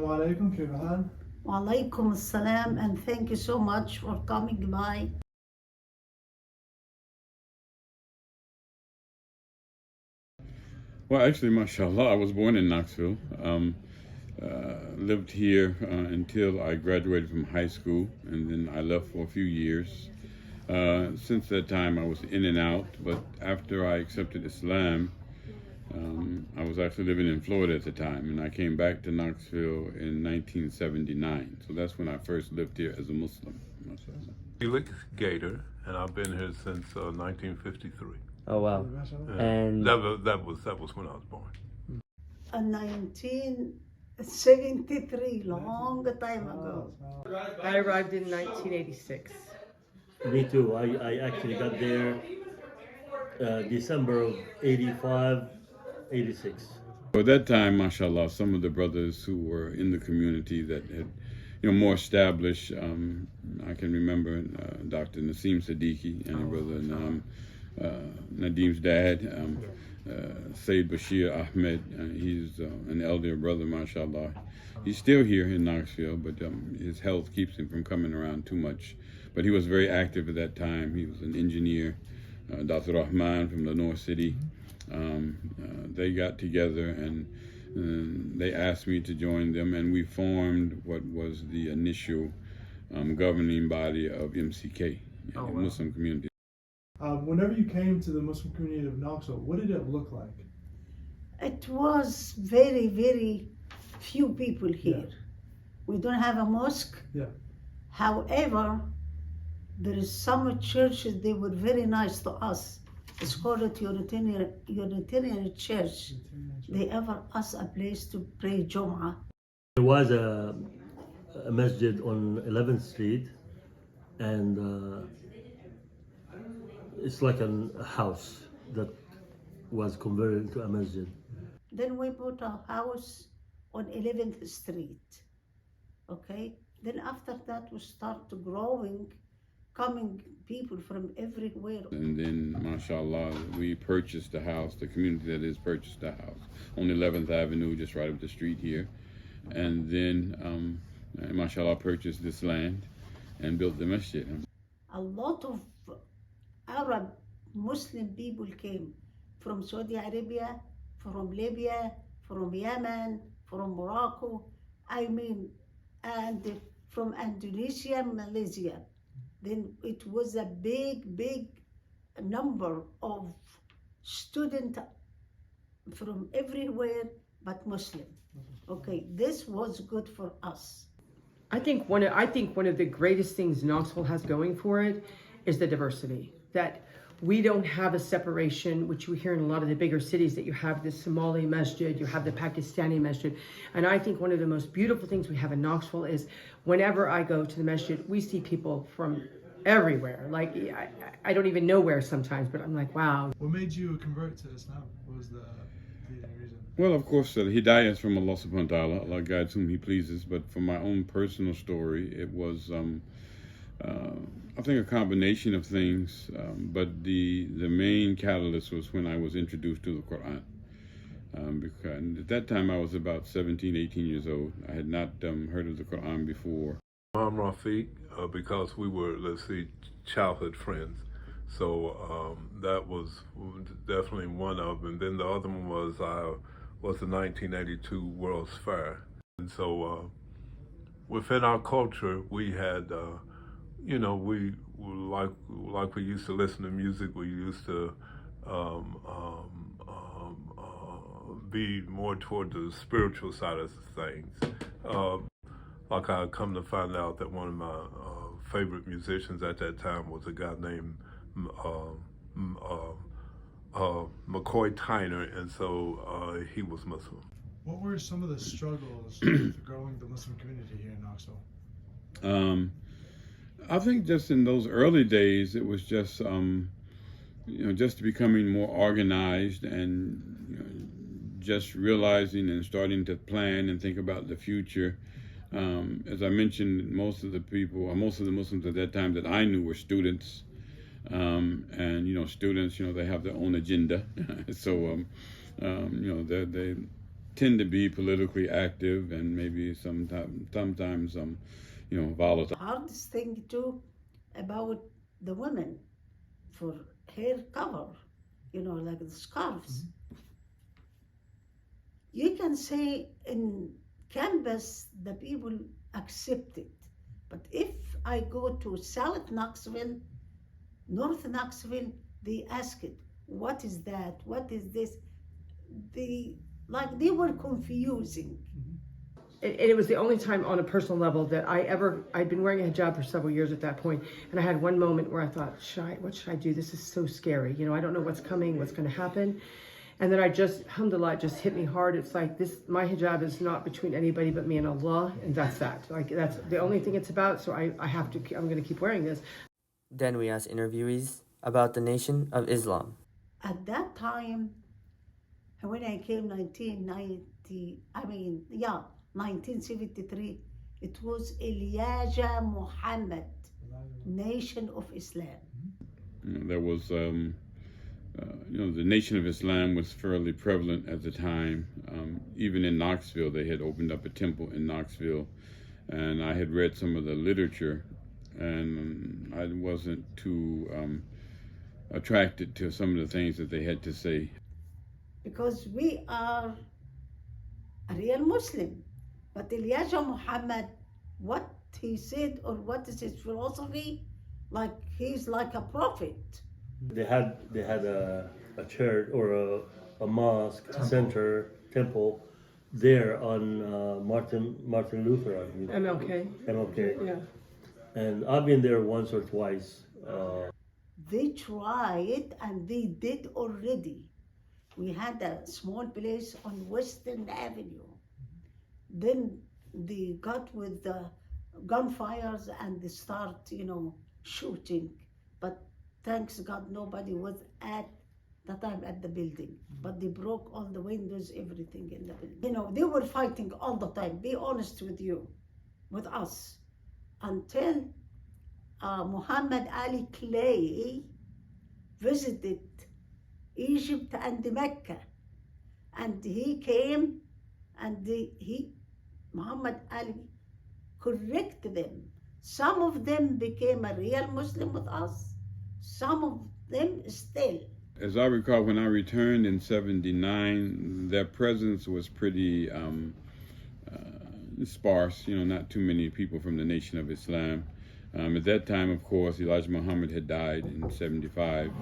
Walaikum, كيف الحال? Walaikum assalam, and thank you so much for coming by. Well, actually, mashallah, I was born in Knoxville. Lived here until I graduated from high school, and then I left for a few years. Since that time, I was in and out, but after I accepted Islam, I was actually living in Florida at the time, and I came back to Knoxville in 1979. So that's when I first lived here as a Muslim. Mashallah. Felix Gator, and I've been here since 1953. Oh wow! And that was when I was born. 1973, long time ago. I arrived in 1986. me too. I actually got there December of 85, 86. At that time, mashallah, some of the brothers who were in the community that had, more established, I can remember Dr. Naseem Siddiqui and brother Nadeem's dad, Sayyid Bashir Ahmed. He's an elder brother, mashallah. He's still here in Knoxville, but his health keeps him from coming around too much. But he was very active at that time. He was an engineer. Dr. Rahman from the North City. They got together and they asked me to join them, and we formed what was the initial governing body of MCK, Muslim community. Whenever you came to the Muslim community of Knoxville, what did it look like? It was very, very few people here. Yeah. We don't have a mosque. Yeah. However, there is some churches, they were very nice to us. It's called a Unitarian Church. They ever asked a place to pray Jum'ah. There was a masjid on 11th Street, and it's like a house that was converted into a masjid. Then we bought a house on 11th Street. Okay? Then after that, we start growing, coming people from everywhere. And then, mashallah, we purchased the house, the community that is purchased the house on 11th Avenue, just right up the street here. And then, mashallah, purchased this land and built the masjid. A lot of Arab Muslim people came from Saudi Arabia, from Libya, from Yemen, from Morocco, and from Indonesia, Malaysia. Then it was a big, big number of students from everywhere but Muslim. Okay, this was good for us. I think one of the greatest things Knoxville has going for it is the diversity. That we don't have a separation, which you hear in a lot of the bigger cities, that you have the Somali masjid, you have the Pakistani masjid. And I think one of the most beautiful things we have in Knoxville is whenever I go to the masjid, we see people from everywhere. Like, I don't even know where sometimes, but I'm like, wow. What made you convert to Islam? What was the reason? Well, of course, the hidayah is from Allah subhanahu wa ta'ala. Allah guides whom He pleases. But for my own personal story, it was, I think, a combination of things. But the main catalyst was when I was introduced to the Quran. Because at that time, I was about 17, 18 years old. I had not heard of the Quran before. I'm Rafiq, because we were, childhood friends. So that was definitely one of them. And then the other one was the 1982 World's Fair. And so within our culture, we had, we used to listen to music. We used to be more toward the spiritual side of things. Like I come to find out that one of my favorite musicians at that time was a guy named McCoy Tyner, and so he was Muslim. What were some of the struggles with growing the Muslim community here in Knoxville? I think just in those early days, it was just, just becoming more organized and just realizing and starting to plan and think about the future. As I mentioned, most of the Muslims at that time that I knew were students. And, students, they have their own agenda. So, they tend to be politically active and maybe sometimes volatile. Hardest thing too about the women for hair cover, like the scarves. You can say in campus the people accept it, but if I go to South Knoxville, North Knoxville, they ask it, what is that? What is this? They were confusing. And it was the only time on a personal level that I'd been wearing a hijab for several years at that point, and I had one moment where I thought, what should I do? This is so scary. I don't know what's coming, what's going to happen. And then alhamdulillah, it just hit me hard. It's like my hijab is not between anybody but me and Allah, and that's that. That's the only thing it's about, so I'm going to keep wearing this. Then we asked interviewees about the Nation of Islam. At that time, when I came 1973, it was Elijah Muhammad, Nation of Islam. There was, the Nation of Islam was fairly prevalent at the time. Even in Knoxville, they had opened up a temple in Knoxville, and I had read some of the literature, and I wasn't too attracted to some of the things that they had to say. Because we are a real Muslim, but Elijah Muhammad, what he said or what is his philosophy, he's like a prophet. They had a church or a mosque, center, temple there on Martin Luther. MLK. MLK. Yeah. And I've been there once or twice. They tried and they did already. We had a small place on Western Avenue. Then they got with the gunfires and they start, shooting. But thanks God, nobody was at the time at the building. But they broke all the windows, everything in the building. They were fighting all the time. Be honest with us. Until Muhammad Ali Clay visited Egypt and Mecca, and he came and Muhammad Ali corrected them. Some of them became a real Muslim with us, some of them still. As I recall, when I returned in '79, their presence was pretty sparse, not too many people from the Nation of Islam. At that time, of course, Elijah Muhammad had died in '75,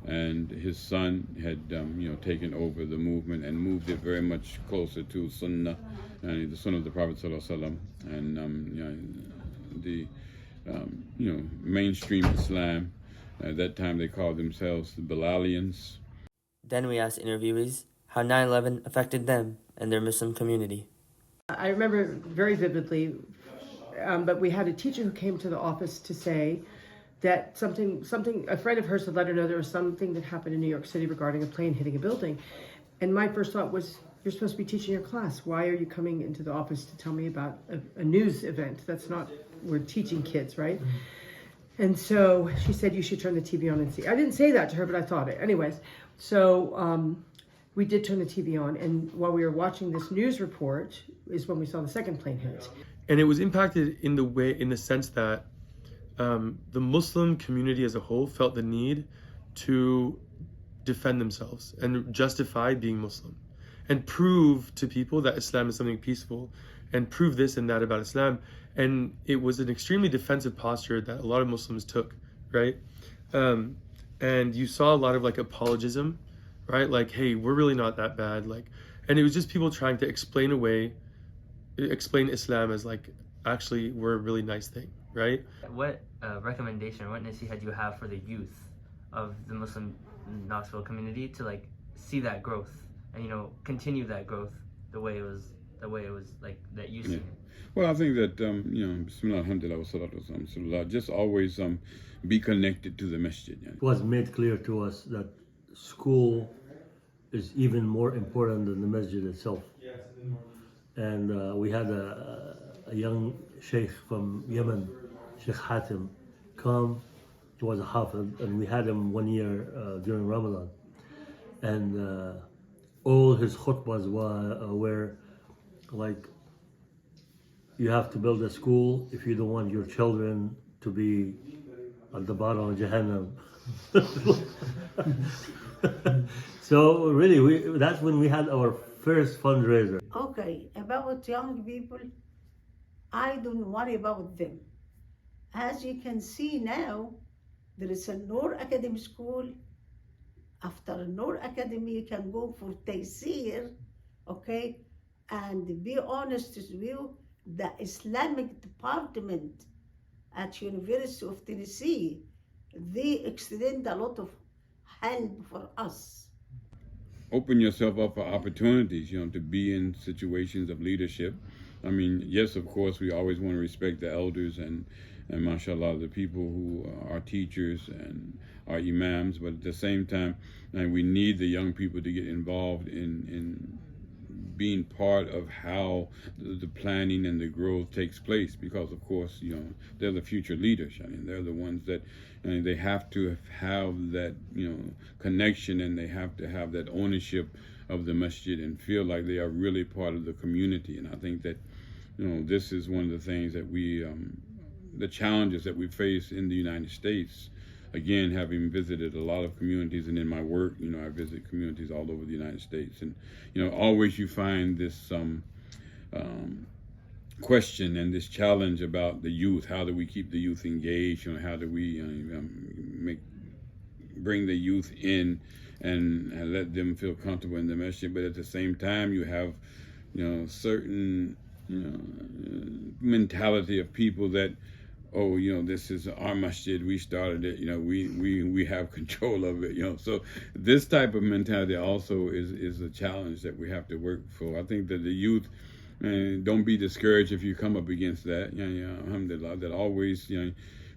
and his son had, taken over the movement and moved it very much closer to Sunnah, and the Sunnah of the Prophet ﷺ, and the mainstream Islam. At that time, they called themselves the Bilalians. Then we asked interviewees how 9/11 affected them and their Muslim community. I remember very vividly, but we had a teacher who came to the office to say that a friend of hers had let her know there was something that happened in New York City regarding a plane hitting a building. And my first thought was, you're supposed to be teaching your class. Why are you coming into the office to tell me about a news event? We're teaching kids, right? And so she said, you should turn the TV on and see. I didn't say that to her, but I thought it. Anyways, so we did turn the TV on, and while we were watching this news report is when we saw the second plane hit. And it was impacted in the sense that the Muslim community as a whole felt the need to defend themselves and justify being Muslim and prove to people that Islam is something peaceful and prove this and that about Islam. And it was an extremely defensive posture that a lot of Muslims took, right? And you saw a lot of apologism, right? Hey, we're really not that bad. And it was just people trying to explain Islam as actually we're a really nice thing, right? What recommendation or what nasiha do you have for the youth of the Muslim Knoxville community to see that growth and continue that growth the way it was that you see it? Well, I think that Bismillah, alhamdulillah, wa salatu wa salam, rasulullah, just always be connected to the masjid. It was made clear to us that school is even more important than the masjid itself. And we had a young sheikh from Yemen, Sheikh Hatim, come. He was a hafiz, and we had him 1 year during Ramadan. And all his khutbahs were like, you have to build a school if you don't want your children to be at the bottom of Jahannam. So really, that's when we had our first fundraiser. Okay, about young people, I don't worry about them. As you can see now, there is a Noor Academy school. After Noor Academy, you can go for Tayseer, okay? And be honest with you, the Islamic department at University of Tennessee, they extend a lot of help for us. Open yourself up for opportunities, to be in situations of leadership. I mean, yes, of course, we always want to respect the elders and mashallah, the people who are teachers and are imams, but at the same time, we need the young people to get involved in being part of how the planning and the growth takes place, because of course, they're the future leaders. I mean, they're the ones that they have to have that, connection, and they have to have that ownership of the masjid and feel like they are really part of the community. And I think that, this is one of the things that the challenges that we face in the United States. Again, having visited a lot of communities, and in my work, I visit communities all over the United States, and always you find this question and this challenge about the youth. How do we keep the youth engaged? How do we bring the youth in and let them feel comfortable in the masjid? But at the same time, you have certain mentality of people that, oh, this is our masjid, we started it, we have control of it, So this type of mentality also is a challenge that we have to work for. I think that the youth, don't be discouraged if you come up against that. Alhamdulillah, that always,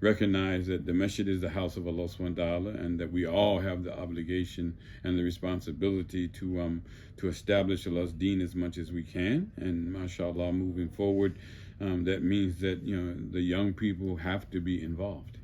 recognize that the masjid is the house of Allah subhanahu wa ta'ala, and that we all have the obligation and the responsibility to establish Allah's deen as much as we can. And mashallah, moving forward, that means that the young people have to be involved.